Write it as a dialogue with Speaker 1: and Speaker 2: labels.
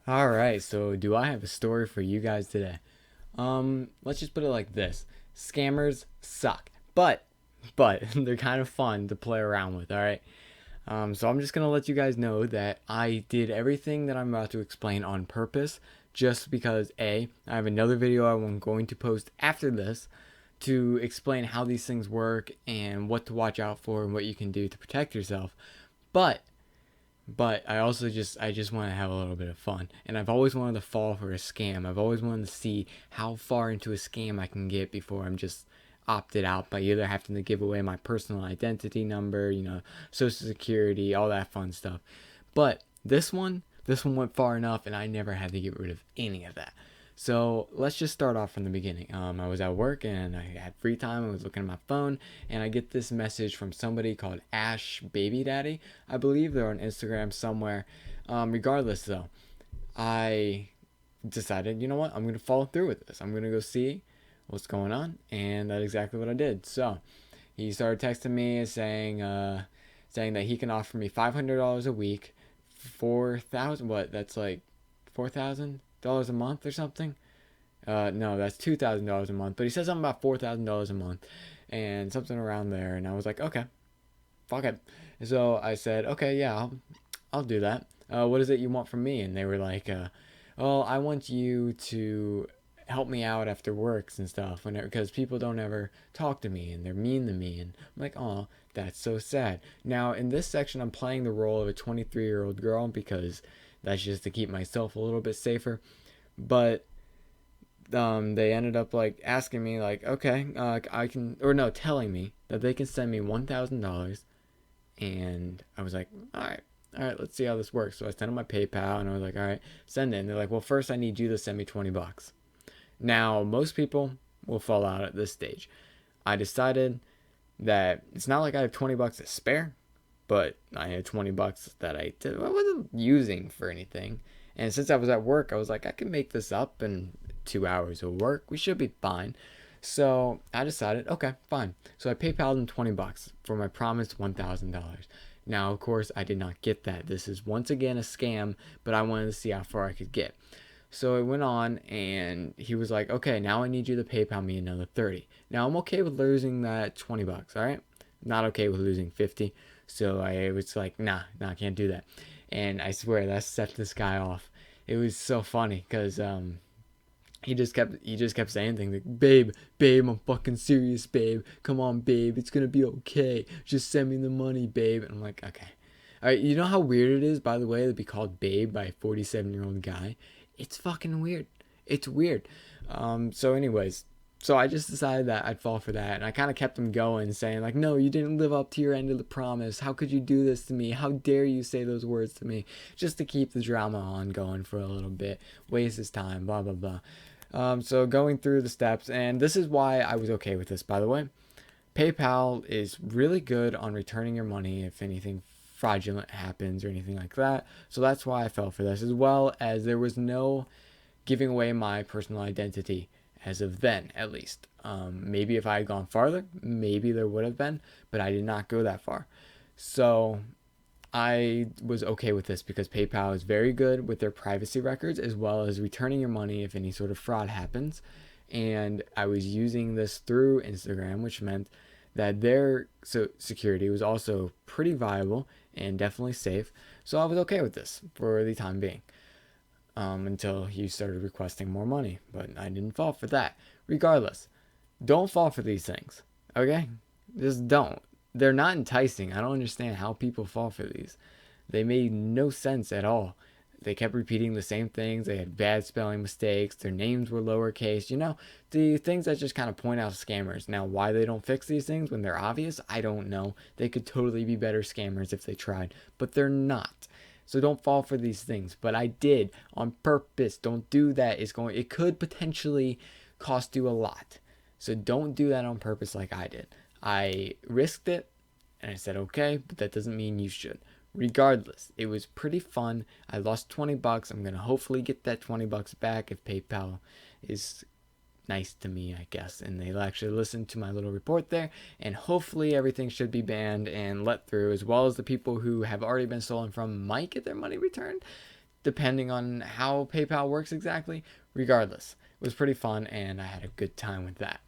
Speaker 1: All right, so do I have a story for you guys today? Let's just put it like this. Scammers suck, but they're kind of fun to play around with, all right? So I'm just going to let you guys know that I did everything that I'm about to explain on purpose just because I have another video I'm going to post after this to explain how these things work and what to watch out for and what you can do to protect yourself. But but I just want to have a little bit of fun. And I've always wanted to fall for a scam. I've always wanted to see how far into a scam I can get before I'm just opted out by either having to give away my personal identity number, social security, all that fun stuff. But this one went far enough and I never had to get rid of any of that. So let's just start off from the beginning. I was at work and I had free time. I was looking at my phone and I get this message from somebody called Ash Baby Daddy. I believe they're on Instagram somewhere. Regardless, though, I decided, you know what? I'm going to follow through with this. I'm going to go see what's going on. And that's exactly what I did. So he started texting me saying that he can offer me $500 a week, 4,000. What? That's like $4,000 a month or something. No, that's $2,000 a month. But he said something about $4,000 a month and something around there. And I was like, okay, fuck it. So I said, okay, yeah, I'll do that. What is it you want from me? And they were like, well, I want you to help me out after works and stuff because people don't ever talk to me and they're mean to me. And I'm like, oh, that's so sad. Now, in this section, I'm playing the role of a 23-year-old girl because that's just to keep myself a little bit safer. But they ended up like asking me like, okay, I can, or no, telling me that they can send me $1,000. And I was like, all right, let's see how this works. So I sent them my PayPal and I was like, all right, send it. And they're like, well, first I need you to send me $20. Now, most people will fall out at this stage. I decided that it's not like I have $20 to spare, but I had $20 that I wasn't using for anything. And since I was at work, I was like, I can make this up in 2 hours of work. We should be fine. So I decided, okay, fine. So I PayPal'd him $20 for my promised $1,000. Now, of course, I did not get that. This is once again a scam, but I wanted to see how far I could get. So it went on, and he was like, okay, now I need you to PayPal me another 30. Now I'm okay with losing that $20, all right? Not okay with losing 50. So I was like, nah, I can't do that. And I swear that set this guy off. It was so funny because he just kept saying things like, babe, I'm fucking serious, babe. Come on, babe, it's gonna be okay. Just send me the money, babe. And I'm like, okay. All right, you know how weird it is, by the way, to be called babe by a 47-year-old guy? It's fucking weird. It's weird. Anyways, so I just decided that I'd fall for that, and I kind of kept him going, saying like, "No, you didn't live up to your end of the promise. How could you do this to me? How dare you say those words to me?" Just to keep the drama on going for a little bit, waste his time, blah blah blah. So going through the steps, and this is why I was okay with this, by the way. PayPal is really good on returning your money if anything fraudulent happens or anything like that. So that's why I fell for this, as well as there was no giving away my personal identity as of then, at least. Maybe if I had gone farther, maybe there would have been, but I did not go that far. So I was okay with this because PayPal is very good with their privacy records as well as returning your money if any sort of fraud happens. And I was using this through Instagram, which meant that their security was also pretty viable and definitely safe. So I was okay with this for the time being until he started requesting more money. But I didn't fall for that. Regardless, don't fall for these things, okay? Just don't. They're not enticing. I don't understand how people fall for these. They made no sense at all. They kept repeating the same things. They had bad spelling mistakes. Their names were lowercase. The things that just kind of point out scammers. Now, why they don't fix these things when they're obvious, I don't know. They could totally be better scammers if they tried, but they're not. So don't fall for these things. But I did on purpose. Don't do that. It could potentially cost you a lot. So don't do that on purpose like I did. I risked it and I said, okay, but that doesn't mean you should. Regardless, it was pretty fun. I lost $20. I'm going to hopefully get that $20 back if PayPal is nice to me, I guess, and they'll actually listen to my little report there, and hopefully everything should be banned and let through, as well as the people who have already been stolen from might get their money returned. depending on how PayPal works exactly. Regardless, it was pretty fun and I had a good time with that.